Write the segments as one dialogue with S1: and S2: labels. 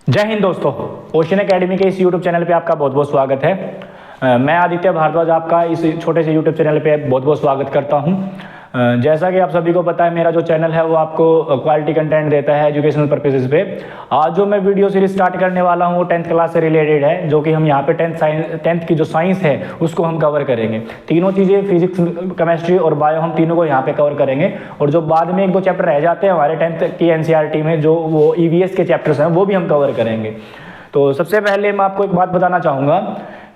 S1: जय हिंद दोस्तों, ocean academy के इस यूट्यूब चैनल पे आपका बहुत बहुत स्वागत है। मैं आदित्य भारद्वाज आपका इस छोटे से यूट्यूब चैनल पे बहुत बहुत स्वागत करता हूं। जैसा कि आप सभी को पता है, मेरा जो चैनल है वो आपको क्वालिटी कंटेंट देता है एजुकेशनल पर्पसेस पे। आज जो मैं वीडियो सीरीज स्टार्ट करने वाला हूँ वो 10th क्लास से रिलेटेड है, जो कि हम यहाँ पे 10th की जो साइंस है उसको हम कवर करेंगे। तीनों चीज़ें फिजिक्स, केमिस्ट्री और बायो, हम तीनों को यहाँ पे कवर करेंगे। और जो बाद में एक दो चैप्टर रह जाते हैं हमारे 10th की NCERT में, जो वो EVS के चैप्टर्स हैं, वो भी हम कवर करेंगे। तो सबसे पहले मैं आपको एक बात बताना चाहूँगा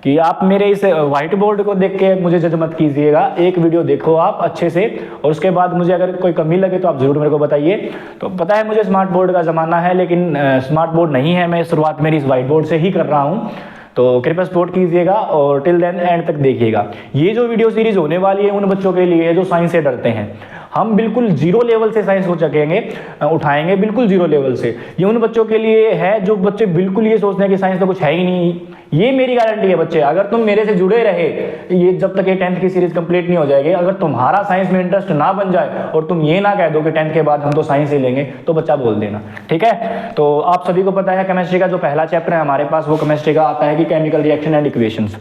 S1: कि आप मेरे इस व्हाइट बोर्ड को देख के मुझे जज मत कीजिएगा। एक वीडियो देखो आप अच्छे से, और उसके बाद मुझे अगर कोई कमी लगे तो आप ज़रूर मेरे को बताइए। तो पता है मुझे स्मार्ट बोर्ड का ज़माना है, लेकिन स्मार्ट बोर्ड नहीं है। मैं शुरुआत मेरी इस व्हाइट बोर्ड से ही कर रहा हूँ, तो कृपया सपोर्ट कीजिएगा और टिल देन एंड तक देखिएगा। ये जो वीडियो सीरीज होने वाली है उन बच्चों के लिए जो साइंस से डरते हैं। हम बिल्कुल जीरो लेवल से साइंस को उठाएंगे, बिल्कुल जीरो लेवल से। ये उन बच्चों के लिए है जो बच्चे बिल्कुल ये सोचते हैं कि साइंस तो कुछ है ही नहीं। ये मेरी गारंटी है बच्चे, अगर तुम मेरे से जुड़े रहे, ये जब तक ये 10th की सीरीज कंप्लीट नहीं हो जाएगी, अगर तुम्हारा साइंस में इंटरेस्ट ना बन जाए और तुम ये ना कह दो कि 10th के बाद हम तो साइंस ही लेंगे, तो बच्चा बोल देना, ठीक है। तो आप सभी को पता है केमिस्ट्री का जो पहला चैप्टर है हमारे पास, वो केमिस्ट्री का आता है कि केमिकल रिएक्शन एंड इक्वेशंस।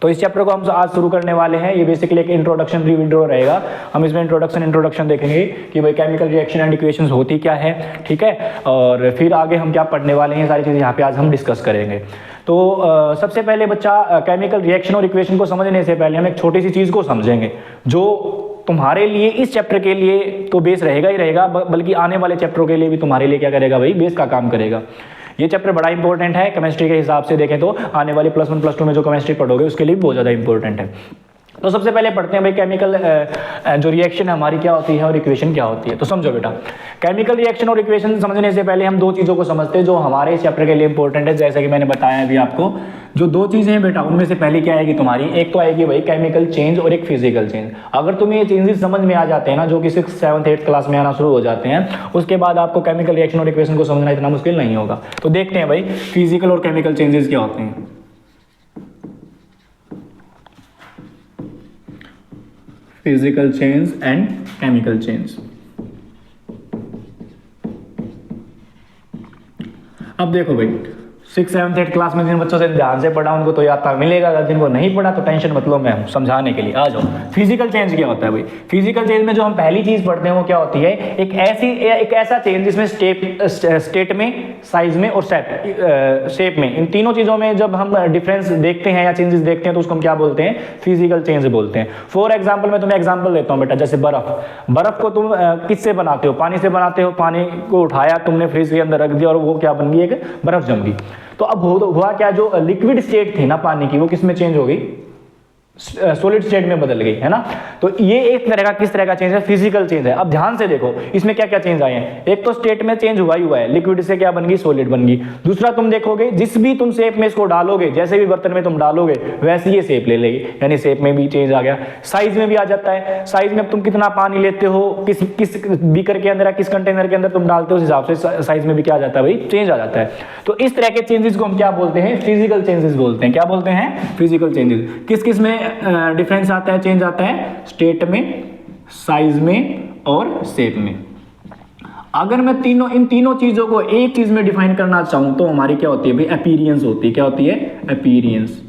S1: तो इस चैप्टर को हम आज शुरू करने वाले हैं। ये बेसिकली एक इंट्रोडक्शन वीडियो रहेगा। हम इसमें इंट्रोडक्शन देखेंगे कि भाई केमिकल रिएक्शन एंड इक्वेशंस होती क्या है, ठीक है, और फिर आगे हम क्या पढ़ने वाले हैं, सारी चीज़ें यहाँ पे आज हम डिस्कस करेंगे। तो सबसे पहले बच्चा केमिकल रिएक्शन और इक्वेशन को समझने से पहले हम एक छोटी सी चीज़ को समझेंगे, जो तुम्हारे लिए इस चैप्टर के लिए तो बेस रहेगा ही रहेगा, बल्कि आने वाले चैप्टरों के लिए भी तुम्हारे लिए क्या करेगा भाई, बेस का काम करेगा। ये चैप्टर बड़ा इंपॉर्टेंट है केमिस्ट्री के हिसाब से देखें तो। आने वाले +1 +2 में जो केमिस्ट्री पढ़ोगे उसके लिए बहुत ज़्यादा इंपॉर्टेंट है। तो सबसे पहले पढ़ते हैं भाई केमिकल जो रिएक्शन है हमारी क्या होती है और इक्वेशन क्या होती है। तो समझो बेटा, केमिकल रिएक्शन और इक्वेशन समझने से पहले हम दो चीज़ों को समझते हैं जो हमारे इस चैप्टर के लिए इंपॉर्टेंट है। जैसे कि मैंने बताया अभी आपको, जो दो चीज़ें हैं बेटा, उनमें से पहले क्या आएगी तुम्हारी, एक तो आएगी भाई केमिकल चेंज और एक फिजिकल चेंज। अगर तुम्हें ये चेंजेस समझ में आ जाते हैं ना, जो कि 6th 7th 8th क्लास में आना शुरू हो जाते हैं, उसके बाद आपको केमिकल रिएक्शन और इक्वेशन को समझना इतना मुश्किल नहीं होगा। तो देखते हैं भाई फिजिकल और केमिकल चेंजेस क्या होते हैं। Physical change and chemical change. अब देखो भाई, 6th 7th 8th क्लास में जिन बच्चों से ध्यान से पढ़ा उनको तो याद मिलेगा, अगर जिनको नहीं पढ़ा तो टेंशन मत लो, मैं हूं समझाने के लिए। आ जाओ, फिजिकल चेंज क्या होता है भाई। फिजिकल चेंज में जो हम पहली चीज पढ़ते हैं वो क्या होती है, एक ऐसा चेंज जिसमें स्टेट में, साइज में और शेप में, इन तीनों चीजों में जब हम डिफरेंस देखते हैं या चेंजेस देखते हैं तो उसको हम क्या बोलते हैं, फिजिकल चेंज बोलते हैं। फॉर एग्जाम्पल मैं तुम्हें एग्जाम्पल देता हूँ बेटा, जैसे बर्फ को तुम किससे बनाते हो, पानी से बनाते हो। पानी को उठाया तुमने, फ्रिज के अंदर रख दिया और वो क्या बन गई, एक बर्फ जम गई। तो अब हुआ क्या, जो लिक्विड स्टेट थी ना पानी की, वो किस में चेंज हो गई, सॉलिड स्टेट में बदल गई, है ना। तो ये एक तरह का, किस तरह का चेंज है, फिजिकल चेंज है। अब ध्यान से देखो इसमें क्या क्या चेंज आए हैं। एक तो स्टेट में चेंज हुआ ही हुआ है, लिक्विड से क्या बन गई, सॉलिड बन गई। दूसरा तुम देखोगे जिस भी तुम शेप में इसको डालोगे, जैसे भी बर्तन में तुम डालोगे वैसे ये शेप ले लेगी, यानी शेप में भी चेंज आ गया। साइज में भी आ जाता है, साइज में तुम कितना पानी लेते हो, किस बीकर के अंदर, किस कंटेनर के अंदर तुम डालते हो, उस हिसाब से साइज में भी क्या आ जाता है भाई, चेंज आ जाता है। तो इस तरह के चेंजेस को हम क्या बोलते हैं, फिजिकल चेंजेस बोलते हैं। क्या बोलते हैं, फिजिकल चेंजेस। किस किस में डिफरेंस आता है, चेंज आता है, स्टेट में, साइज में और शेप में। अगर मैं इन तीनों चीजों को एक चीज में डिफाइन करना चाहूं तो हमारी क्या होती है भाई, अपीयरेंस होती है। क्या होती है, अपीयरेंस।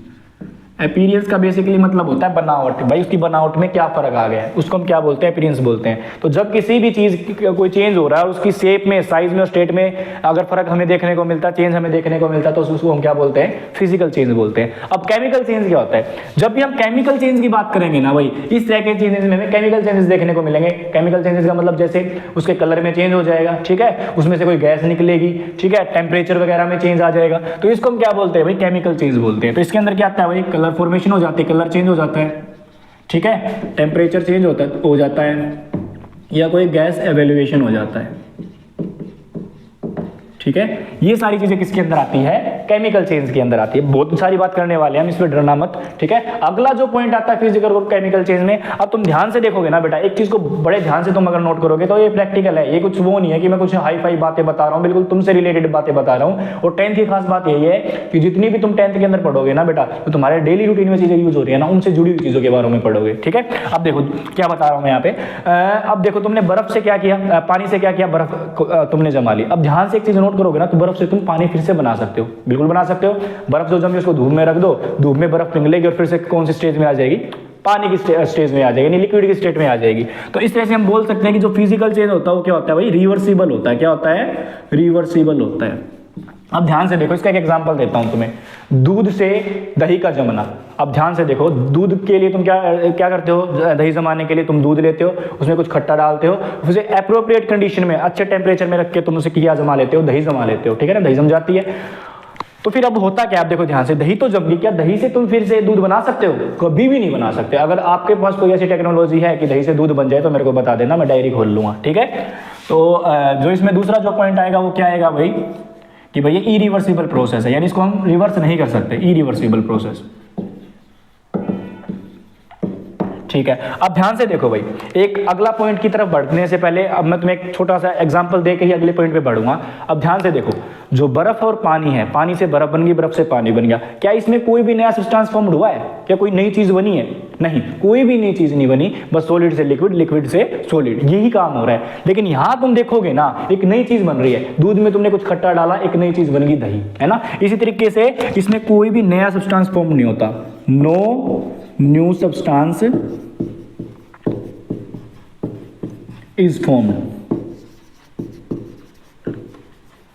S1: अपीयरेंस का बेसिकली मतलब होता है बनावट। भाई उसकी बनावट में क्या फर्क आ गया है, उसको हम क्या बोलते हैं, अपीयरेंस बोलते हैं। तो जब किसी भी चीज कोई चेंज हो रहा है, उसकी शेप में, साइज में और स्टेट में अगर फर्क हमें देखने को मिलता है, चेंज हमें देखने को मिलता है, तो उसको हम क्या बोलते हैं, फिजिकल चेंज बोलते हैं। अब केमिकल चेंज क्या होता है, जब भी हम केमिकल चेंज की बात करेंगे ना भाई, इस तरह के चेंजेस में हमें केमिकल चेंजेस देखने को मिलेंगे। केमिकल चेंजेस का मतलब जैसे उसके कलर में चेंज हो जाएगा, ठीक है, उसमें से कोई गैस निकलेगी, ठीक है, टेम्परेचर वगैरह में चेंज आ जाएगा, तो इसको हम क्या बोलते हैं भाई, केमिकल चेंज बोलते हैं। तो इसके अंदर क्या आता है भाई, कलर फॉर्मेशन हो जाती है, कलर चेंज हो जाता है, ठीक है, टेम्परेचर चेंज हो जाता है, या कोई गैस एवेल्यूएशन हो जाता है, ठीक है। ये सारी चीजें किसके अंदर आती है, केमिकल चेंज के अंदर आती है। बहुत सारी बात करने वाले हैं हम, इसमें डरना मत, ठीक है। अगला जो पॉइंट आता है फिजिकल और केमिकल चेंज में, अब तुम ध्यान से देखोगे ना बेटा, एक चीज को बड़े ध्यान से तुम अगर नोट करोगे तो ये प्रैक्टिकल है, ये कुछ वो नहीं है कि मैं कुछ हाई फाई बातें बता रहा हूँ, बिल्कुल तुमसे रिलेटेड बातें बता रहा हूँ। और 10th की खास बात यही है कि जितनी भी तुम 10th के अंदर पढ़ोगे ना बेटा, तो तुम्हारे डेली रूटीन में चीजें यूज हो रही है ना, उनसे जुड़ी हुई चीजों के बारे में पढ़ोगे, ठीक है। अब देखो क्या बता रहा हूं मैं यहाँ पे। अब देखो तुमने बर्फ से क्या किया, पानी से क्या किया, बर्फ तुमने जमा ली। अब ध्यान से एक चीज नोट करोगे ना, तो बर्फ से तुम पानी फिर से बना सकते हो, बिल्कुल बना सकते हो। बर्फ जो जमी उसको धूप में रख दो, धूप में बर्फ पिघलेगी और फिर से कौन सी स्टेज में आ जाएगी, पानी की स्टेज में आ जाएगी, यानी लिक्विड की स्टेट में आ जाएगी। तो इस तरह से हम बोल सकते हैं कि जो फिजिकल चेंज होता है वो क्या होता है भाई, रिवर्सिबल होता है। क्या होता है, रिवर्सिबल होता है। अब ध्यान से देखो, इसका एक एग्जांपल देता हूं तुम्हें, दूध से दही का जमना। अब ध्यान से देखो, दूध के लिए तुम क्या करते हो, दही जमाने के लिए तुम दूध लेते हो, उसमें कुछ खट्टा डालते हो, उसे एप्रोप्रिएट कंडीशन में अच्छे टेम्परेचर में रख के तुम उसे क्या जमा लेते हो, दही जमा लेते हो, ठीक है ना, दही जम जाती है। तो फिर अब होता क्या, आप देखो ध्यान से, दही तो जम गई, क्या दही से तुम फिर से दूध बना सकते हो, कभी भी नहीं बना सकते। अगर आपके पास कोई ऐसी टेक्नोलॉजी है कि दही से दूध बन जाए तो मेरे को बता देना, मैं डायरी खोल लूंगा, ठीक है। तो जो इसमें दूसरा जो पॉइंट आएगा वो क्या आएगा भाई, कि भाई ये इरिवर्सिबल प्रोसेस है, यानी इसको हम रिवर्स नहीं कर सकते, इरिवर्सिबल प्रोसेस, ठीक है। अब ध्यान से देखो भाई, एक अगला पॉइंट की तरफ बढ़ने से पहले अब मैं तुम्हें एक छोटा सा एग्जांपल देके ही अगले पॉइंट पे बढ़ूंगा। अब ध्यान से देखो, जो बर्फ और पानी है, पानी से बर्फ बन गई, बर्फ से पानी बन गया, क्या इसमें कोई भी नया सब्सटेंस फॉर्म हुआ है, क्या कोई नई चीज बनी है, नहीं, कोई भी नई चीज नहीं बनी, बस सॉलिड से लिक्विड, लिक्विड से सॉलिड, यही काम हो रहा है। लेकिन यहां तुम देखोगे ना, एक नई चीज बन रही है, दूध में तुमने कुछ खट्टा डाला, एक नई चीज बन गई दही, है ना। इसी तरीके से इसमें कोई भी नया सब्सटेंस फॉर्म नहीं होता, no new substance is formed.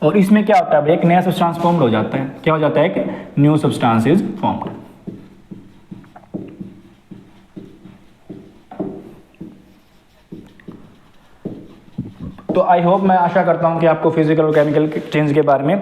S1: और इसमें क्या होता है, एक नया सब्सटेंस फॉर्म्ड हो जाता है, क्या हो जाता है, एक न्यू सब्सटेंस इज फॉर्म्ड। तो आई होप, मैं आशा करता हूं कि आपको फिजिकल और केमिकल चेंज के बारे में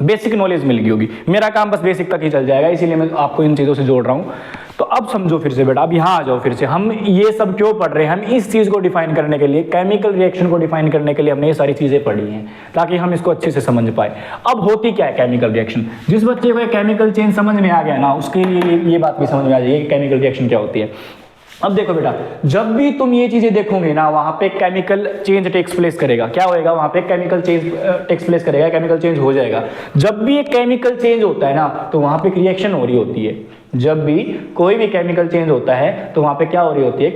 S1: बेसिक नॉलेज मिल गई होगी। मेरा काम बस बेसिक तक ही चल जाएगा, इसीलिए मैं आपको इन चीज़ों से जोड़ रहा हूँ। तो अब समझो फिर से बेटा, अब यहाँ आ जाओ फिर से, हम ये सब क्यों पढ़ रहे हैं, हम इस चीज़ को डिफाइन करने के लिए, केमिकल रिएक्शन को डिफाइन करने के लिए हमने ये सारी चीज़ें पढ़ी हैं, ताकि हम इसको अच्छे से समझ पाए। अब होती क्या है केमिकल रिएक्शन, जिस बच्चे को केमिकल चेंज समझ में आ गया ना, उसके लिए ये बात भी समझ में आ जाएगी कि केमिकल रिएक्शन क्या होती है। अब देखो बेटा, जब भी तुम ये चीजें देखोगे ना, वहां पे केमिकल चेंज टेक्स प्लेस करेगा, क्या होएगा, वहां पे केमिकल चेंज टेक्स प्लेस करेगा, केमिकल चेंज हो जाएगा। जब भी एक केमिकल चेंज होता है ना, तो वहां पे रिएक्शन हो रही होती है। जब भी कोई भी केमिकल चेंज होता है तो वहां पे क्या हो रही होती है,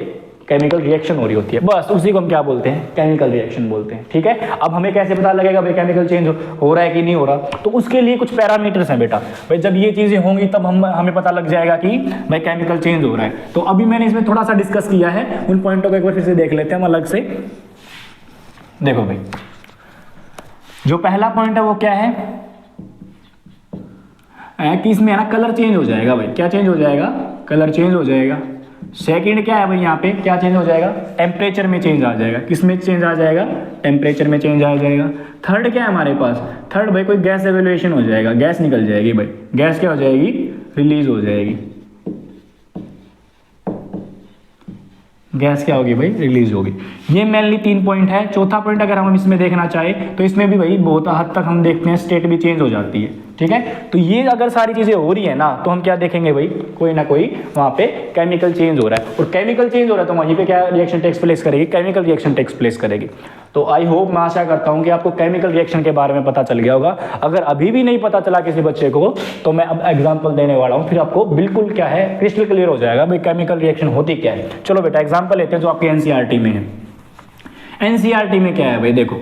S1: केमिकल रिएक्शन हो रही होती है, बस उसी को हम क्या बोलते हैं, केमिकल रिएक्शन बोलते हैं, ठीक है। अब हमें कैसे पता लगेगा भाई केमिकल चेंज हो रहा है कि नहीं हो रहा, तो उसके लिए कुछ पैरामीटर्स हैं बेटा। भाई जब ये चीजें होंगी तब हमें पता लग जाएगा कि भाई केमिकल चेंज हो रहा है। तो अभी मैंने इसमें थोड़ा सा डिस्कस किया है, उन पॉइंटों को एक बार फिर से देख लेते हैं हम अलग से। देखो भाई, जो पहला पॉइंट है वो क्या है कि इसमें ना कलर चेंज हो जाएगा भाई, क्या चेंज हो जाएगा, कलर चेंज हो जाएगा। सेकंड क्या है भाई, यहाँ पे क्या चेंज हो जाएगा, टेम्परेचर में चेंज आ जाएगा। किस में चेंज आ जाएगा, टेम्परेचर में चेंज आ जाएगा। थर्ड क्या है हमारे पास, थर्ड भाई कोई गैस एवोल्यूशन हो जाएगा, गैस निकल जाएगी भाई, गैस क्या हो जाएगी, रिलीज हो जाएगी, गैस क्या होगी भाई, रिलीज होगी। ये मेनली 3 पॉइंट है। चौथा पॉइंट अगर हम इसमें देखना चाहें तो इसमें भी भाई बहुत हद तक हम देखते हैं स्टेट भी चेंज हो जाती है, ठीक है। तो ये अगर सारी चीजें हो रही है ना, तो हम क्या देखेंगे भाई, कोई ना कोई वहां पे केमिकल चेंज हो रहा है। और केमिकल चेंज हो रहा है तो वहीं पे क्या रिएक्शन टेक्स प्लेस करेगी, केमिकल रिएक्शन टेक्स प्लेस करेगी। तो आई होप, मैं आशा करता हूं कि आपको केमिकल रिएक्शन के बारे में पता चल गया होगा। अगर अभी भी नहीं पता चला किसी बच्चे को, तो मैं अब एग्जाम्पल देने वाला हूं, फिर आपको बिल्कुल क्या है, क्रिस्टल क्लियर हो जाएगा भाई केमिकल रिएक्शन होती क्या है। चलो बेटा एग्जाम्पल लेते हैं जो आपके एनसीईआरटी में है। एनसीईआरटी में क्या है भाई, देखो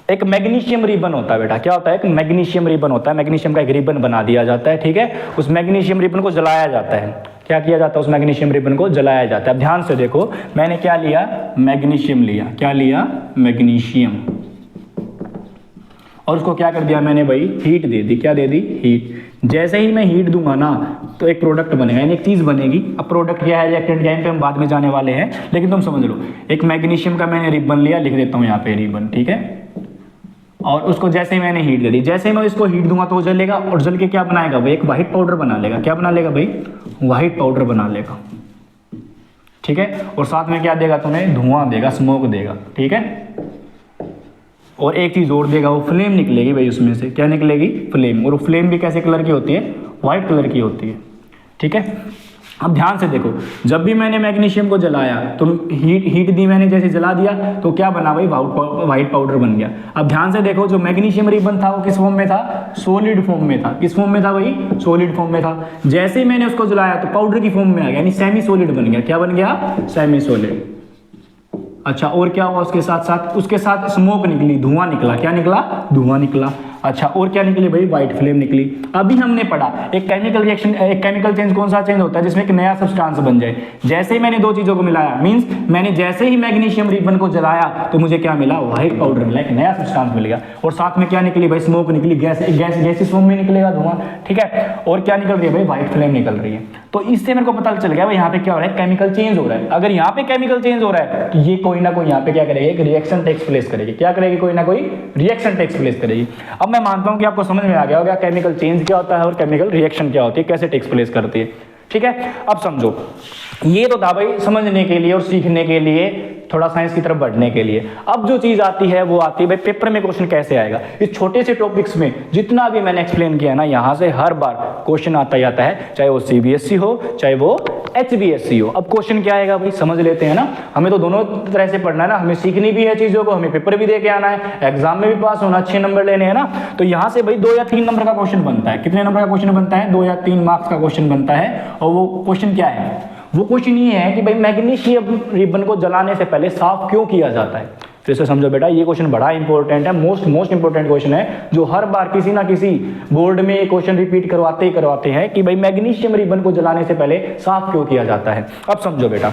S1: एक मैग्नीशियम रिबन होता है बेटा, क्या होता है, एक मैग्नीशियम रिबन होता है, मैग्नीशियम का एक रिबन बना दिया जाता है, ठीक है। उस मैग्नीशियम रिबन को जलाया जाता है, क्या किया जाता है, उस मैग्नीशियम रिबन को जलाया जाता है। अब ध्यान से देखो, मैंने क्या लिया, मैग्नीशियम लिया, क्या लिया, मैग्नीशियम, और उसको क्या कर दिया मैंने भाई, हीट दे दी, क्या दे दी, हीट। जैसे ही मैं हीट दूंगा ना, तो एक प्रोडक्ट बनेगा, यानी एक चीज बनेगी। अब प्रोडक्ट क्या है, रिएक्टेंट क्या है, पे हम बाद में जाने वाले हैं, लेकिन तुम समझ लो, एक मैग्नीशियम का मैंने रिबन लिया, लिख देता हूं यहाँ पे रिबन, ठीक है। और उसको जैसे ही मैंने हीट दे दी, जैसे ही मैं इसको हीट दूंगा तो वो जलेगा, और जल के क्या बनाएगा भाई, एक व्हाइट पाउडर बना लेगा, क्या बना लेगा भाई, व्हाइट पाउडर बना लेगा, ठीक है। और साथ में क्या देगा तुम्हें, धुआं देगा, स्मोक देगा, ठीक है। और एक चीज़ और देगा, वो फ्लेम निकलेगी भाई उसमें से। क्या निकलेगी? फ्लेम। और वो फ्लेम भी कैसे कलर की होती है? वाइट कलर की होती है। ठीक है, अब ध्यान से देखो, जब भी मैंने मैग्नीशियम को जलाया तो हीट दी मैंने, जैसे जला दिया तो क्या बना भाई? वाइट पाउडर बन गया। अब ध्यान से देखो, जो मैग्नीशियम रिबन था वो किस फॉर्म में था? सॉलिड फॉर्म में था। किस फॉर्म में था भाई? सॉलिड फॉर्म में था। जैसे ही मैंने उसको जलाया तो पाउडर की फॉर्म में आ गया, यानी सेमी सॉलिड बन गया। क्या बन गया? Semi solid. अच्छा, और क्या हुआ उसके साथ साथ? उसके साथ स्मोक निकली, धुआं निकला। क्या निकला? धुआं निकला। अच्छा, और क्या निकली भाई? वाइट फ्लेम निकली। अभी हमने पढ़ा एक केमिकल रिएक्शन, एक केमिकल चेंज कौन सा चेंज होता है? जिसमें एक नया सब्सटेंस बन जाए। जैसे ही मैंने दो चीजों को मिलाया, मींस मैंने जैसे ही मैग्नीशियम रिबन को जलाया तो मुझे क्या मिला? व्हाइट पाउडर मिला, एक नया सब्सटेंस मिल गया। और साथ में क्या निकली भाई? स्मोक निकली, गैस फॉर्म में निकलेगा धुआं। ठीक है, और क्या निकल रही है भाई? व्हाइट फ्लेम निकल रही है। तो इससे मेरे को पता चल गया भाई यहाँ पे क्या हो रहा है? केमिकल चेंज हो रहा है। अगर यहाँ पे केमिकल चेंज हो रहा है तो ये कोई ना कोई यहाँ पे क्या करेगी? एक रिएक्शन टेक्स प्लेस करेगी। क्या करेगी? कोई ना कोई रिएक्शन टेक्स प्लेस करेगी। अब मैं मानता हूँ कि आपको समझ में आ गया होगा केमिकल चेंज क्या होता है और केमिकल रिएक्शन क्या होती है, कैसे टेक्स प्लेस करती है। ठीक है, अब समझो, ये तो था भाई समझने के लिए और सीखने के लिए, थोड़ा साइंस की तरफ बढ़ने के लिए। अब जो चीज आती है वो आती है भाई पेपर में क्वेश्चन कैसे आएगा। इस छोटे से टॉपिक्स में जितना भी मैंने एक्सप्लेन किया ना, यहां से हर बार क्वेश्चन आता ही आता है, चाहे वो सीबीएसई हो चाहे वो एचबीएसई हो। अब क्वेश्चन क्या आएगा भाई, समझ लेते हैं ना। हमें तो दोनों तरह से पढ़ना है ना, हमें सीखनी भी है चीजों को, हमें पेपर भी दे के आना है, एग्जाम में भी पास होना, अच्छे नंबर लेने हैं ना। तो यहां से भाई 2 या 3 नंबर का क्वेश्चन बनता है। कितने नंबर का क्वेश्चन बनता है? 2 या 3 मार्क्स का क्वेश्चन बनता है। और वो क्वेश्चन क्या है? वो क्वेश्चन ये है कि भाई मैग्नीशियम रिबन को जलाने से पहले साफ क्यों किया जाता है। फिर से समझो बेटा, ये क्वेश्चन बड़ा इंपॉर्टेंट है, मोस्ट इंपॉर्टेंट क्वेश्चन है, जो हर बार किसी ना किसी बोर्ड में ये क्वेश्चन रिपीट करवाते हैं कि भाई मैग्नीशियम रिबन को जलाने से पहले साफ क्यों किया जाता है। अब समझो बेटा,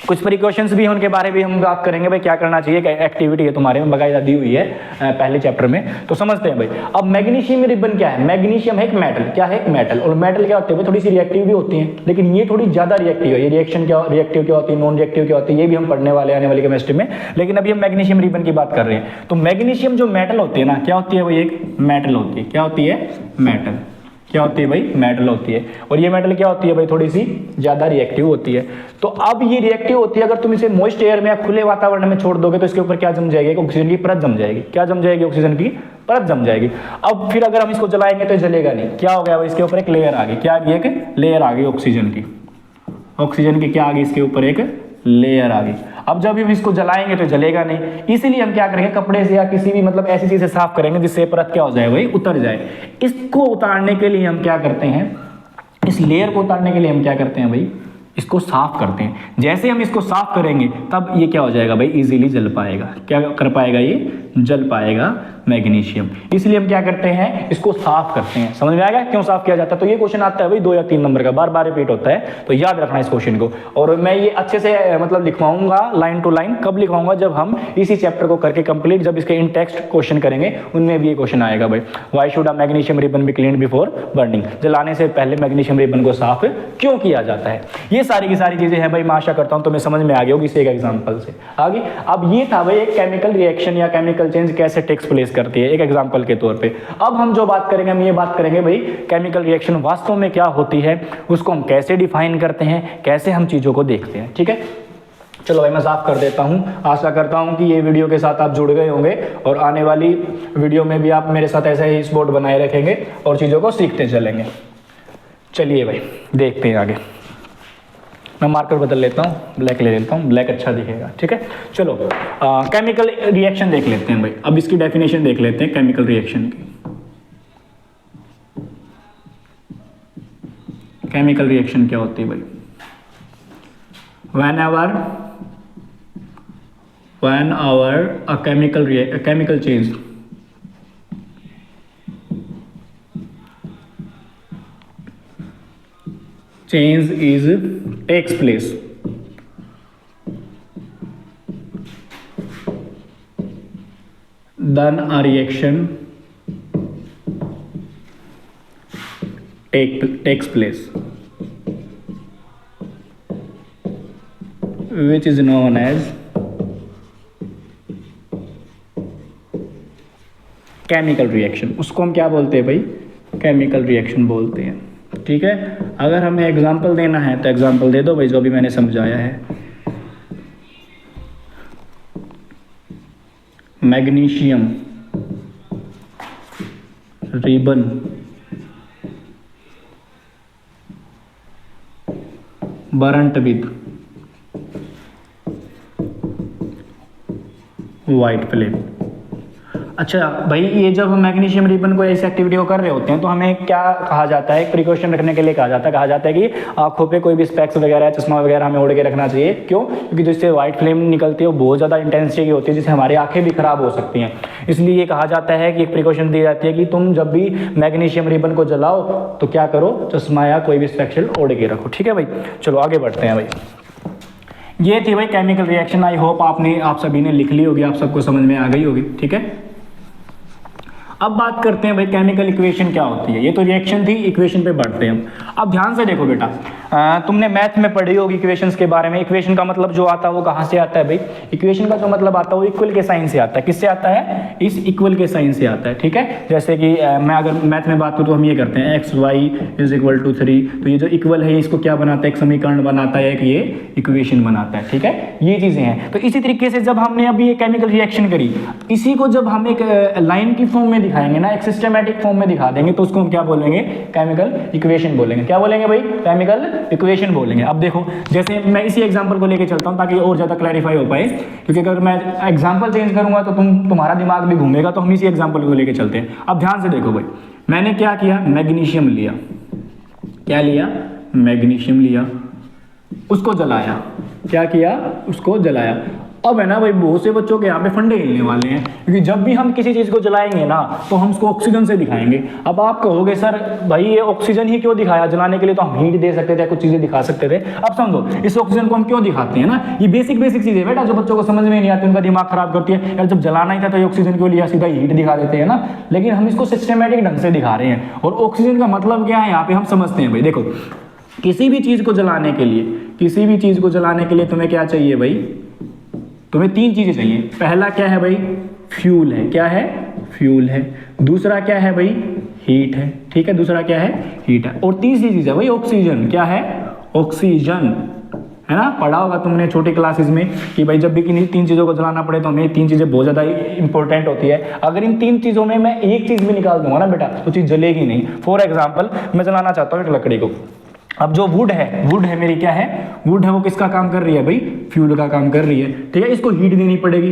S1: कुछ प्रिकॉशंस भी हैं, उनके बारे में हम बात करेंगे भाई, क्या करना चाहिए। एक्टिविटी है तुम्हारे में बकायदा दी हुई है पहले चैप्टर में, तो समझते हैं भाई। अब मैग्नीशियम रिबन क्या है? मैग्नीशियम है एक मेटल। क्या है? एक मेटल। और मेटल क्या होते हैं? थोड़ी सी रिएक्टिव भी होती है, लेकिन ये थोड़ी ज्यादा रिएक्टिव है। ये रिएक्टिव क्या होती है, नॉन रिएक्टिव क्या होती है, ये भी हम पढ़ने वाले आने वाली केमिस्ट्री में। लेकिन अभी हम मैग्नीशियम रिबन की बात कर रहे हैं। तो मैग्नीशियम जो मेटल होती है ना, क्या होती है भाई? एक मेटल होती है। क्या होती है? मेटल। क्या होती है भाई? मेटल होती है। और ये मेटल क्या होती है भाई? थोड़ी सी ज्यादा रिएक्टिव होती है। तो अब ये रिएक्टिव होती है, अगर तुम इसे मॉइस्ट एयर में या खुले वातावरण में छोड़ दोगे तो इसके ऊपर क्या जम जाएगी? ऑक्सीजन की परत जम जाएगी। क्या जम जाएगी? ऑक्सीजन की परत जम जाएगी। अब फिर अगर हम इसको जलाएंगे तो जलेगा नहीं। क्या हो गया भाई? इसके ऊपर एक लेयर आ गई। क्या आ गई? एक लेयर आ गई ऑक्सीजन की। ऑक्सीजन की क्या आ गई? इसके ऊपर एक लेयर आ गई। अब जब हम इसको जलाएंगे तो जलेगा नहीं, इसीलिए हम क्या करेंगे? कपड़े से या किसी भी मतलब ऐसी चीज से साफ करेंगे जिससे परत क्या हो जाए भाई? उतर जाए। इसको उतारने के लिए हम क्या करते हैं? इस लेयर को उतारने के लिए हम क्या करते हैं भाई? इसको साफ करते हैं। जैसे हम इसको साफ करेंगे तब ये क्या हो जाएगा भाई? इजीली जल पाएगा। क्या कर पाएगा? ये जल पाएगा मैग्नीशियम। इसलिए हम क्या करते हैं? इसको साफ करते हैं। समझ में आएगा क्यों साफ किया जाता है? तो ये क्वेश्चन आता है भाई 2 या 3 नंबर का, बार बार रिपीट होता है, तो याद रखना इस क्वेश्चन को। और मैं ये अच्छे से मतलब लिखवाऊंगा लाइन टू लाइन। कब लिखवाऊंगा? जब हम इसी चैप्टर को करके कंप्लीट, जब इसके इन टेक्स्ट क्वेश्चन करेंगे उनमें भी ये क्वेश्चन आएगा भाई। Why should a magnesium ribbon be cleaned before burning? जलाने से पहले मैग्नीशियम रिबन को साफ क्यों किया जाता है? ये सारी की सारी चीजें हैं भाई। मैं आशा करता हूं तुम्हें समझ में आ गई होगी इस एक एग्जांपल से। आगे अब ये था भाई एक केमिकल रिएक्शन या केमिकल चेंज कैसे टेक्स प्लेस करती है, एक एग्जांपल के तौर पे। अब हम जो बात करेंगे, हम ये बात करेंगे भाई केमिकल रिएक्शन वास्तव में क्या होती है, उसको हम कैसे डिफाइन करते हैं, कैसे हम चीजों को देखते हैं। ठीक है, चलो भाई मैं साफ कर देता हूं। आशा करता हूं कि ये वीडियो के साथ आप जुड़ गए होंगे और आने वाली वीडियो में भी आप मेरे साथ ऐसे ही स्पॉट बनाए रखेंगे और चीजों को सीखते चलेंगे। चलिए भाई देखते हैं आगे। मैं मार्कर बदल लेता हूँ, ब्लैक ले लेता हूँ, ब्लैक अच्छा दिखेगा। ठीक है, चलो केमिकल रिएक्शन देख लेते हैं भाई। अब इसकी डेफिनेशन देख लेते हैं केमिकल रिएक्शन की। केमिकल रिएक्शन क्या होती है भाई? whenever a chemical change takes place, then a reaction takes place, which is known as chemical reaction. उसको हम क्या बोलते हैं भाई? केमिकल रिएक्शन बोलते हैं। ठीक है, अगर हमें एग्जांपल देना है तो एग्जांपल दे दो भाई, जो भी मैंने समझाया है। Magnesium ribbon burnt with white flame. अच्छा भाई, ये जब हम मैग्नीशियम रिबन को ऐसी एक्टिविटी को कर रहे होते हैं तो हमें क्या कहा जाता है, प्रिकॉशन रखने के लिए कहा जाता है कि आंखों पे कोई भी स्पेक्स वगैरह चश्मा वगैरह हमें ओढ़ के रखना चाहिए। क्यों? क्योंकि जिससे वाइट फ्लेम निकलती है वो बहुत ज़्यादा इंटेंसिटी की होती है, जिससे हमारी आंखें भी खराब हो सकती हैं। इसलिए ये कहा जाता है कि एक प्रिकॉशन दी जाती है कि तुम जब भी मैग्नीशियम रिबन को जलाओ तो क्या करो, चश्मा या कोई भी स्पेक्स ओढ़ के रखो। ठीक है भाई, चलो आगे बढ़ते हैं भाई। ये थी भाई केमिकल रिएक्शन। आई होप आप सभी ने लिख ली होगी, आप सबको समझ में आ गई होगी। ठीक है, अब बात करते हैं भाई केमिकल इक्वेशन क्या होती है। ये तो रिएक्शन थी, इक्वेशन पे बढ़ते हैं। अब ध्यान से देखो बेटा, तुमने मैथ में पढ़ी होगी इक्वेशंस के बारे में। इक्वेशन का मतलब जो आता है वो कहाँ से आता है भाई? इक्वेशन का जो मतलब आता है वो इक्वल के साइन से आता है। किससे आता है? इस इक्वल के साइन से आता है। ठीक है, जैसे कि मैं अगर मैथ में बात करूँ तो हम ये करते हैं x y = 3। तो ये जो इक्वल है इसको क्या बनाता है? एक समीकरण बनाता है, एक ये इक्वेशन बनाता है। ठीक है, ये चीज़ें हैं। तो इसी तरीके से जब हमने अभी ये केमिकल रिएक्शन करी, इसी को जब हम एक लाइन की फॉर्म में दिखाएंगे ना, एक सिस्टमैटिक फॉर्म में दिखा देंगे, तो उसको हम क्या बोलेंगे? केमिकल इक्वेशन बोलेंगे। क्या बोलेंगे भाई? केमिकल इक्वेशन बोलेंगे। अब देखो, जैसे मैं इसी एग्जांपल को लेके चलता हूं ताकि और ज्यादा क्लैरिफाई हो पाए, क्योंकि अगर मैं एग्जांपल चेंज करूंगा तो तुम्हारा दिमाग भी घूमेगा। तो हम इसी एग्जांपल को लेके चलते हैं। अब ध्यान से देखो भाई, मैंने क्या किया? मैग्नीशियम लिया। क्या लिया? मैग्नीशियम लिया, उसको जलाया। क्या किया? उसको जलाया। अब है ना भाई, बहुत से बच्चों के यहाँ पे फंडे हिलने वाले हैं, क्योंकि जब भी हम किसी चीज़ को जलाएंगे ना तो हम उसको ऑक्सीजन से दिखाएंगे। अब आप कहोगे सर भाई ये ऑक्सीजन ही क्यों दिखाया? जलाने के लिए तो हम हीट दे सकते थे, कुछ चीज़ें दिखा सकते थे। अब समझो, इस ऑक्सीजन को हम क्यों दिखाते हैं ना, ये बेसिक चीज़ें बेटा जो बच्चों को समझ में नहीं आती, उनका दिमाग खराब करती है। यार जब जलाना ही था तो ये ऑक्सीजन क्यों लिया? सीधा हीट दिखा देते हैं ना। लेकिन हम इसको सिस्टमेटिक ढंग से दिखा रहे हैं। और ऑक्सीजन का मतलब क्या है यहाँ पे हम समझते हैं भाई। देखो, किसी भी चीज़ को जलाने के लिए तुम्हें क्या चाहिए भाई? तुम्हें 3 चीजें चाहिए। पहला क्या है भाई? फ्यूल है। क्या है? फ्यूल है। दूसरा क्या है भाई? हीट है। ठीक है, दूसरा क्या है? हीट है। और तीसरी चीज है भाई ऑक्सीजन। क्या है? ऑक्सीजन, है ना। पढ़ा होगा तुमने छोटी क्लासेस में कि भाई जब भी किन्हीं 3 चीज़ों को जलाना पड़े तो हमें 3 चीज़ें बहुत ज़्यादा इंपॉर्टेंट होती है। अगर इन 3 चीज़ों में मैं एक चीज़ भी निकाल दूंगा ना बेटा तो चीज़ जलेगी नहीं। फॉर एग्जाम्पल, मैं जलाना चाहता हूँ एक लकड़ी को। अब जो वुड है मेरी, क्या है? वुड है, वो किसका काम कर रही है भाई? फ्यूल का काम कर रही है। ठीक है, इसको हीट देनी पड़ेगी।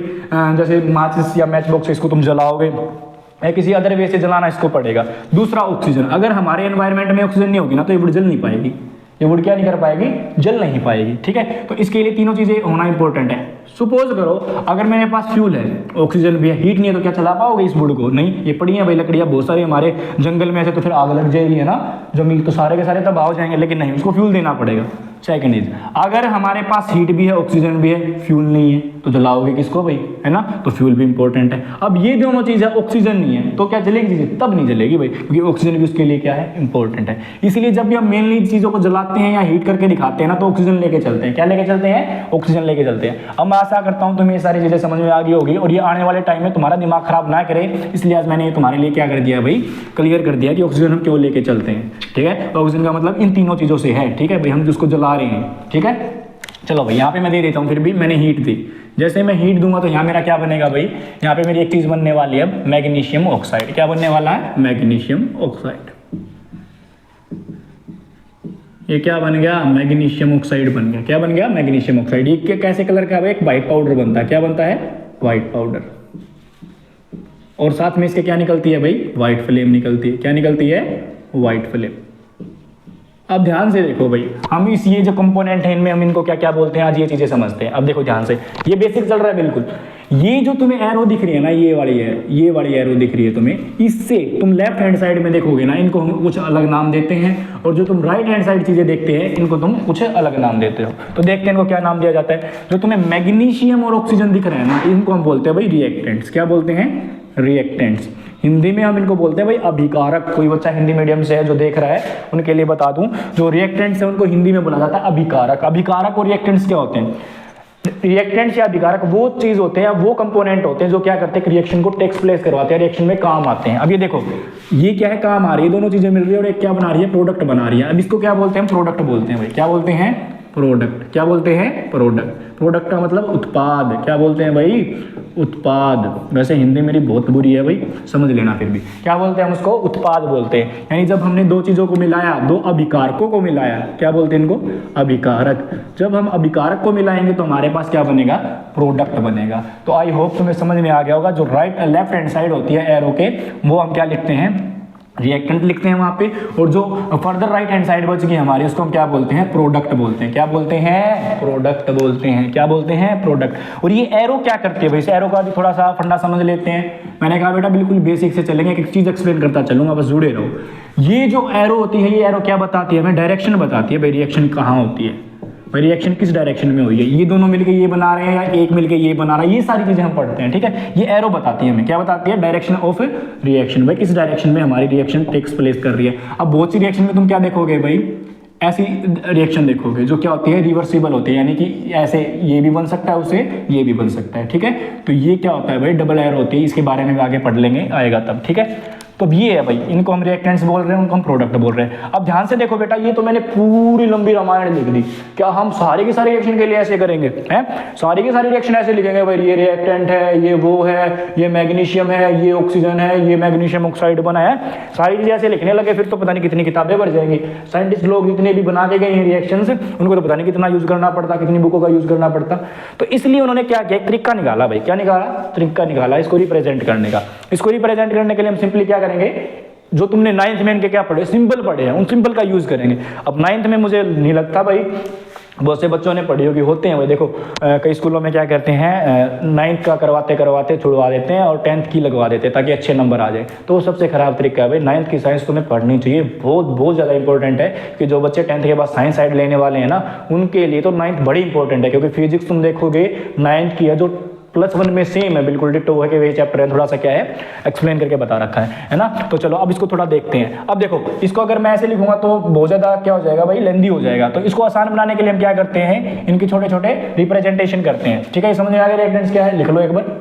S1: जैसे माचिस या मैच बॉक्स, इसको तुम जलाओगे या किसी अदर वे से जलाना इसको पड़ेगा। दूसरा ऑक्सीजन। अगर हमारे एनवायरनमेंट में ऑक्सीजन नहीं होगी ना तो ये वुड जल नहीं पाएगी। ये वुड क्या नहीं कर पाएगी? जल नहीं पाएगी। ठीक है, तो इसके लिए तीनों चीज़ें होना इंपॉर्टेंट है। सपोज करो अगर मेरे पास फ्यूल है, ऑक्सीजन भी है, हीट नहीं है, तो क्या चला पाओगे इस वुड को? नहीं। ये पड़ी है भाई लकड़ियाँ बहुत सारी हमारे जंगल में, ऐसे तो फिर आग लग जाएगी, है ना, जमीन तो सारे के सारे तबाह हो जाएंगे। लेकिन नहीं, उसको फ्यूल देना पड़ेगा। सेकंड इज, अगर हमारे पास हीट भी है, ऑक्सीजन भी है, फ्यूल नहीं है, तो जलाओगे किसको भाई? है ना, तो फ्यूल भी इंपॉर्टेंट है। अब ये दोनों चीज़ है, ऑक्सीजन नहीं है तो क्या जलेगी चीज़ें? तब नहीं जलेगी भाई, क्योंकि ऑक्सीजन भी उसके लिए क्या है? इंपॉर्टेंट है। इसलिए जब भी हम मेनली चीज़ों को जलाते हैं या हीट करके दिखाते हैं ना तो ऑक्सीजन लेके चलते हैं। क्या लेके चलते हैं? ऑक्सीजन लेके चलते हैं। अब मैं आशा करता हूँ तुम्हें ये सारी चीज़ें समझ में आ गई होगी और ये आने वाले टाइम में तुम्हारा दिमाग खराब ना करे, इसलिए आज मैंने तुम्हारे लिए क्या कर दिया भाई? क्लियर कर दिया कि ऑक्सीजन हम क्यों लेके चलते हैं। ठीक है, ऑक्सीजन का मतलब इन तीनों चीज़ों से है। ठीक है भाई, हम जिसको जला रहे हैं। ठीक है, चलो भाई यहाँ पे मैं दे देता हूँ, फिर भी मैंने हीट दी। जैसे मैं हीट दूंगा तो यहाँ मेरा क्या बनेगा भाई? यहाँ पे मेरी एक चीज़ बनने वाली है, अब मैग्नीशियम ऑक्साइड। क्या बनने वाला है? Magnesium oxide. ये क्या बन गया? मैग्नीशियम ऑक्साइड बन गया। क्या बन गया? Magnesium oxide. ये कैसे कलर का है? एक व्हाइट पाउडर बनता है। क्या बनता है? White powder. और साथ में इसके क्या निकलती है भाई? व्हाइट फ्लेम निकलती है। क्या निकलती है? White flame. अब ध्यान से देखो भाई, हम ये जो कंपोनेंट है इनमें हम इनको क्या क्या बोलते हैं, आज ये चीजें समझते हैं। अब देखो ध्यान से, ये बेसिक चल रहा है बिल्कुल। ये जो तुम्हें एरो दिख रही है ना, ये वाली एरो दिख रही है तुम्हें, इससे तुम लेफ्ट हैंड साइड में देखोगे ना, इनको हम कुछ अलग नाम देते हैं, और जो तुम राइट हैंड साइड चीजें देखते हैं इनको तुम कुछ अलग नाम देते हो। तो देखते हैं इनको क्या नाम दिया जाता है। जो तुम्हें मैग्नीशियम और ऑक्सीजन दिख रहे हैं ना, इनको हम बोलते हैं भाई रिएक्टेंट्स। क्या बोलते हैं? रिएक्टेंट्स। हिंदी में हम इनको बोलते हैं भाई अभिकारक। कोई बच्चा हिंदी मीडियम से है जो देख रहा है उनके लिए बता दूं, जो रिएक्टेंट्स है उनको हिंदी में बोला जाता है अभिकारक। अभिकारक और रिएक्टेंट्स क्या होते हैं? रिएक्टेंट्स या अभिकारक वो चीज होते हैं, वो कंपोनेंट होते हैं जो क्या करते हैं? रिएक्शन को टेक्स प्लेस करवाते हैं, रिएक्शन में काम आते हैं। अब ये देखो, ये क्या है? काम आ रही है, दोनों चीजें मिल रही है और एक क्या बना रही है? प्रोडक्ट बना रही है। अब इसको क्या बोलते हैं? प्रोडक्ट बोलते हैं भाई। क्या बोलते हैं? प्रोडक्ट। क्या बोलते हैं? प्रोडक्ट। प्रोडक्ट का मतलब उत्पाद। क्या बोलते हैं भाई? उत्पाद। वैसे हिंदी मेरी बहुत बुरी है भाई, समझ लेना। फिर भी क्या बोलते हैं हम उसको? उत्पाद बोलते हैं। यानी जब हमने दो चीज़ों को मिलाया, दो अभिकारकों को मिलाया, क्या बोलते हैं इनको? अभिकारक। जब हम अभिकारक को मिलाएंगे तो हमारे पास क्या बनेगा? प्रोडक्ट बनेगा। तो आई होप तुम्हें समझ में आ गया होगा। जो लेफ्ट हैंड साइड होती है एरो के, वो हम क्या लिखते हैं? रिएक्टेंट लिखते हैं वहाँ पे। और जो फर्दर राइट हैंड साइड बच गई हमारी, उसको हम क्या बोलते हैं? प्रोडक्ट बोलते हैं। क्या बोलते हैं? प्रोडक्ट बोलते हैं। क्या बोलते हैं? प्रोडक्ट। और ये एरो क्या करती है भाई? इस एरो का भी थोड़ा सा फंडा समझ लेते हैं। मैंने कहा बेटा बिल्कुल बेसिक से चलेंगे, एक चीज़ एक्सप्लेन करता चलूंगा, बस जुड़े रहो। ये जो एरो होती है, ये एरो क्या बताती है हमें? डायरेक्शन बताती है भाई। रिएक्शन कहाँ होती है भाई, रिएक्शन किस डायरेक्शन में हुई है। ये दोनों मिलके ये बना रहे हैं या एक मिलके ये बना रहा है, ये सारी चीजें हम पढ़ते हैं। ठीक है, ये एरो बताती है हमें। क्या बताती है? Direction of reaction. भाई किस डायरेक्शन में हमारी रिएक्शन टेक्स प्लेस कर रही है। अब बहुत सी रिएक्शन में तुम क्या देखोगे भाई? ऐसी रिएक्शन देखोगे जो क्या होती है? रिवर्सिबल होती है। यानी कि ऐसे ये भी बन सकता है, उसे ये भी बन सकता है। ठीक है, तो ये क्या होता है भाई? डबल एरो होती है। इसके बारे में भी आगे पढ़ लेंगे, आएगा तब। ठीक है, तो ये है भाई, इनको हम रिएक्टेंट्स बोल रहे हैं, उनको हम प्रोडक्ट बोल रहे हैं। अब ध्यान से देखो बेटा, ये तो मैंने पूरी लंबी रामायण लिख दी। क्या हम सारे के सारे रिएक्शन के लिए ऐसे करेंगे? हैं, सारी की सारी रिएक्शन ऐसे लिखेंगे भाई? ये रिएक्टेंट है, ये वो है, ये मैग्नीशियम है, ये ऑक्सीजन है, ये मैग्नीशियम ऑक्साइड बना है, सारी चीजें ऐसे लिखने लगे फिर तो पता नहीं कितनी किताबें बढ़ जाएंगी। साइंटिस्ट लोग जितने भी बना के गए हैं रिएक्शंस, उनको तो पता नहीं कितना यूज करना पड़ता, कितनी बुकों का यूज करना पड़ता। तो इसलिए उन्होंने क्या किया? एक तरीका निकाला भाई। क्या निकाला? तरीका निकाला इसको रिप्रेजेंट करने का। इसको रिप्रेजेंट करने के लिए हम सिंपली क्या करेंगे? जो तुमने 9th में इनके क्या पढ़े? सिंबल पढ़े हैं, उन सिंबल का यूज करेंगे। अब 9th में मुझे नहीं लगता भाई बहुत से बच्चों ने पढ़ी होगी, होते हैं भाई। देखो कई स्कूलों में क्या करते हैं, 9th का करवाते करवाते छुड़वा देते हैं और 10th की लगवा देते हैं ताकि अच्छे नंबर आ जाए। तो वो सबसे खराब तरीका है भाई। 9th की साइंस तुम्हें पढ़नी चाहिए, बहुत बहुत ज़्यादा इंपॉर्टेंट है। कि जो बच्चे 10th के बाद साइंस साइड लेने वाले हैं ना, उनके लिए तो 9th बड़ी इंपॉर्टेंट है। क्योंकि फिजिक्स तुम देखोगे 9th की है जो +1 में सेम है, बिल्कुल डिट्टो है कि वही चैप्टर है, थोड़ा सा क्या है एक्सप्लेन करके बता रखा है ना। तो चलो अब इसको थोड़ा देखते हैं। अब देखो इसको अगर मैं ऐसे लिखूंगा तो बहुत ज़्यादा क्या हो जाएगा भाई? लेंदी हो जाएगा। तो इसको आसान बनाने के लिए हम क्या करते हैं? इनके छोटे छोटे रिप्रेजेंटेशन करते हैं। ठीक है, ये समझ में आ गया रिएक्टेंट्स क्या है? लिख लो एक बार,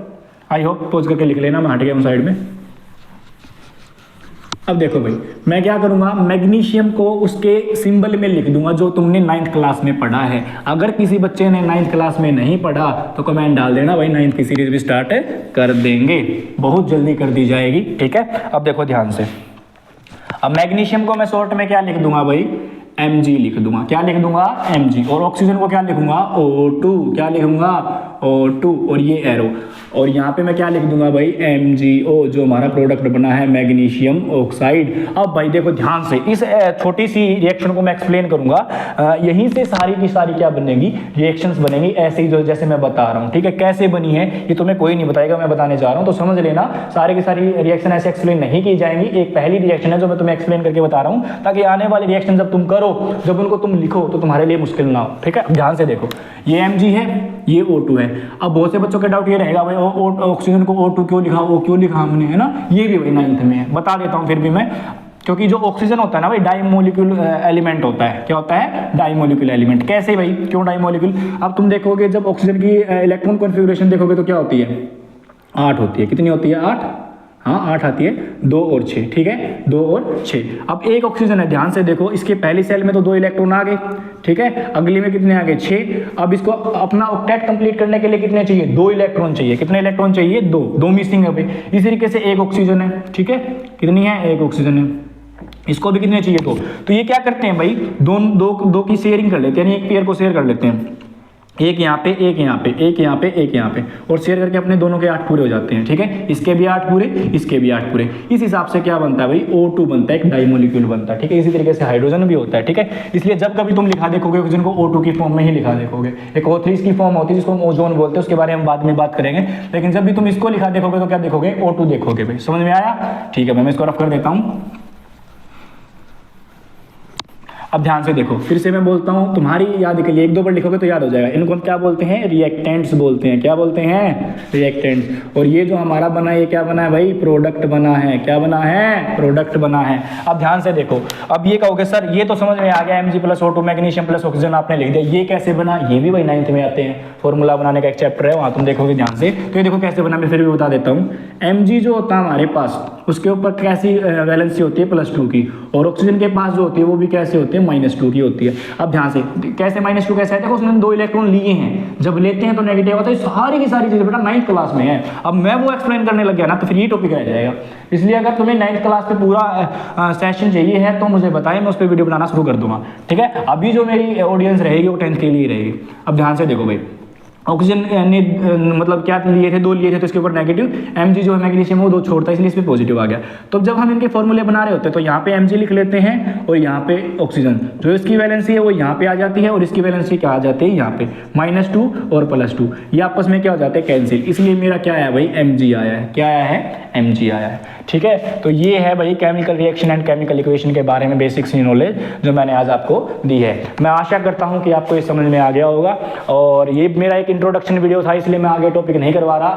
S1: आई होप पोज करके लिख लेना, मैं हट गया हूँ साइड में। अब देखो भाई, मैं क्या करूंगा? मैग्नीशियम को उसके सिंबल में लिख दूंगा जो तुमने 9th क्लास में पढ़ा है। अगर किसी बच्चे ने 9th क्लास में नहीं पढ़ा तो कमेंट डाल देना भाई, 9th की सीरीज भी स्टार्ट कर देंगे, बहुत जल्दी कर दी जाएगी। ठीक है, अब देखो ध्यान से। अब मैग्नीशियम को मैं शॉर्ट में क्या लिख दूंगा भाई? Mg लिख दूंगा। क्या लिख दूंगा? Mg। और ऑक्सीजन को क्या लिखूंगा? O2। क्या लिखूंगा? O2। और ये एरो, और यहाँ पे मैं क्या लिख दूंगा भाई? MgO, जो हमारा प्रोडक्ट बना है मैग्नीशियम ऑक्साइड। अब भाई देखो ध्यान से, इस छोटी सी रिएक्शन को मैं एक्सप्लेन करूंगा। यहीं से सारी की सारी क्या बनेगी? रिएक्शंस बनेंगी ऐसे ही जो जैसे मैं बता रहा हूँ। ठीक है, कैसे बनी है ये तुम्हें कोई नहीं बताएगा, मैं बताने जा रहा हूँ। तो समझ लेना, सारी की सारी रिएक्शन ऐसे एक्सप्लेन नहीं की जाएंगी। एक पहली रिएक्शन है जो मैं तुम्हें एक्सप्लेन करके बता रहा हूँ, ताकि आने वाली रिएक्शन जब तुम करो, जब उनको तुम लिखो तो तुम्हारे लिए मुश्किल ना हो। ठीक है, ध्यान से देखो, ये Mg है, ये O2 है। अब बहुत से बच्चों का डाउट ये रहेगा भाई ऑक्सीजन को O2 क्यों लिखा, O क्यों लिखा हमने, है ना। ये भी भाई 9th में है, बता देता हूँ फिर भी मैं। क्योंकि जो ऑक्सीजन होता है ना भाई, डाइमोलिक्यूल एलिमेंट होता है। क्या होता है? डाइमोलिक्यूल एलिमेंट। कैसे भाई? क्यों डाइमोलिक्यूल? अब तुम देखोगे जब ऑक्सीजन की इलेक्ट्रॉन कॉन्फ़िगरेशन देखोगे तो क्या होती है? 8 होती है। कितनी होती है? 8। हाँ 8 आती है, 2 और 6। ठीक है, 2 और 6। अब एक ऑक्सीजन है, ध्यान से देखो, इसके पहली सेल में तो 2 इलेक्ट्रॉन आ गए। ठीक है, अगली में कितने आ गए? 6। अब इसको अपना ऑक्टेट कंप्लीट करने के लिए कितने चाहिए? 2 इलेक्ट्रॉन चाहिए। कितने इलेक्ट्रॉन चाहिए? 2 मिसिंग है भाई। इस तरीके से एक ऑक्सीजन है। ठीक है, कितनी है? एक ऑक्सीजन है। इसको भी कितने चाहिए? 2। तो ये क्या करते हैं भाई? दो की शेयरिंग कर लेते हैं, यानी एक पेयर को शेयर कर लेते हैं। एक यहाँ पे, एक यहाँ पे, एक यहाँ पे, एक यहाँ पे, और शेयर करके अपने दोनों के 8 पूरे हो जाते हैं। ठीक है, इसके भी 8 पूरे, इसके भी 8 पूरे। इस हिसाब से क्या बनता है भाई? O2 बनता है, एक डाइमोलिक्यूल बनता है। ठीक है, इसी तरीके से हाइड्रोजन भी होता है। ठीक है, इसलिए जब कभी तुम लिखा देखोगे ऑक्सीजन को O2 की फॉर्म में ही लिखा देखोगे। एक O3 की फॉर्म होती है जिसको हम ओजोन बोलते हैं, उसके बारे में हम बाद में बात करेंगे। लेकिन जब भी तुम इसको लिखा देखोगे तो क्या देखोगे? O2 देखोगे भाई। समझ में आया? ठीक है, मैं इसको रफ कर देता हूँ। अब ध्यान से देखो, फिर से मैं बोलता हूँ तुम्हारी याद के लिए, 1-2 बार लिखोगे तो याद हो जाएगा। इनको हम क्या बोलते हैं? रिएक्टेंट्स बोलते हैं। क्या बोलते हैं? रिएक्टेंट्स। और ये जो हमारा बना है, ये क्या बना है भाई? प्रोडक्ट बना है। क्या बना है? प्रोडक्ट बना है। अब ध्यान से देखो, अब ये कहोगे सर ये तो समझ में आ गया, Mg + O2 मैग्नीशियम + ऑक्सीजन आपने लिख दिया, ये कैसे बना? ये भी भाई 9th में आते हैं, फॉर्मूला बनाने का एक चैप्टर है, वहाँ तुम देखोगे ध्यान से। तो ये देखो कैसे बना, मैं फिर भी बता देता हूँ। Mg जो होता है हमारे पास, उसके ऊपर कैसी वैलेंसी होती है +2 की, और ऑक्सीजन के पास जो होती है वो भी कैसे होती है -2 की होती है। अब ध्यान से कैसे -2 कैसे है, देखो उसने 2 इलेक्ट्रॉन लिए हैं, जब लेते हैं तो नेगेटिव होता है। सारी की सारी चीज़ें बेटा 9th क्लास में है। अब मैं वो एक्सप्लेन करने लग गया ना तो फिर ये टॉपिक रह जाएगा। इसलिए अगर तुम्हें 9th क्लास पे पूरा सेशन चाहिए है तो मुझे बताएं, मैं उस पर वीडियो बनाना शुरू कर दूंगा, ठीक है। अभी जो मेरी ऑडियंस रहेगी वो 10th के लिए रहेगी। अब ध्यान से देखो भाई, ऑक्सीजन ने मतलब क्या लिए थे, 2 लिए थे, तो इसके ऊपर नेगेटिव, Mg जो है मैग्नीशियम वो 2 छोड़ता है, इसलिए इस पे पॉजिटिव आ गया। तो जब हम इनके फॉर्मूले बना रहे होते हैं तो यहाँ पे Mg लिख लेते हैं और यहाँ पे ऑक्सीजन, जो इसकी वैलेंसी है वो यहाँ पे आ जाती है और इसकी वैलेंसी क्या आ जाती है यहाँ पे -2 और +2, ये आपस में क्या हो जाते हैं, कैंसिल। इसलिए मेरा क्या आया भाई, Mg आया है। क्या आया है, Mg आया है, ठीक है। तो ये है भाई chemical reaction and chemical equation के बारे में बेसिक सी नॉलेज जो मैंने आज आपको दी है। मैं आशा करता हूँ कि आपको ये समझ में आ गया होगा, और ये मेरा एक इंट्रोडक्शन वीडियो था, इसलिए मैं आगे टॉपिक नहीं करवा रहा।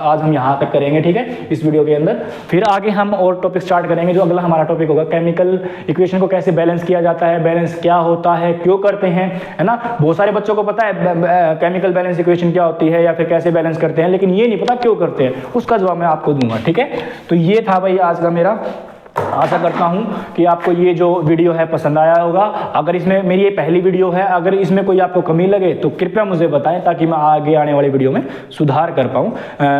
S1: आज हम यहाँ तक करेंगे, ठीक है, इस वीडियो के अंदर। फिर आगे हम और टॉपिक स्टार्ट करेंगे, जो अगला हमारा टॉपिक होगा केमिकल इक्वेशन को कैसे बैलेंस किया जाता है, बैलेंस क्या होता है, क्यों करते हैं, है ना। बहुत सारे बच्चों को पता है केमिकल बैलेंस इक्वेशन क्या होती है या फिर कैसे बैलेंस करते हैं, लेकिन ये नहीं पता क्यों करते हैं, उसका जवाब मैं आपको दूंगा, ठीक है। तो ये था भाई आज का मेरा। आशा करता हूं कि आपको ये जो वीडियो है पसंद आया होगा। अगर इसमें मेरी ये पहली वीडियो है, अगर इसमें कोई आपको कमी लगे तो कृपया मुझे बताएं, ताकि मैं आगे आने वाली वीडियो में सुधार कर पाऊं।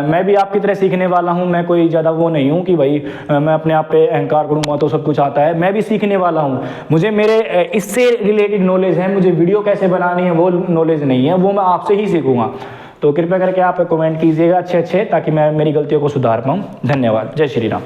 S1: मैं भी आपकी तरह सीखने वाला हूं, मैं कोई ज़्यादा वो नहीं हूं कि भाई मैं अपने आप पे अहंकार करूँगा तो सब कुछ आता है। मैं भी सीखने वाला हूँ, मुझे मेरे इससे रिलेटेड नॉलेज है, मुझे वीडियो कैसे बनानी है वो नॉलेज नहीं है, वो मैं आपसे ही सीखूँगा। तो कृपया करके आप कमेंट कीजिएगा अच्छे, ताकि मैं मेरी गलतियों को सुधार पाऊँ। धन्यवाद। जय श्री राम।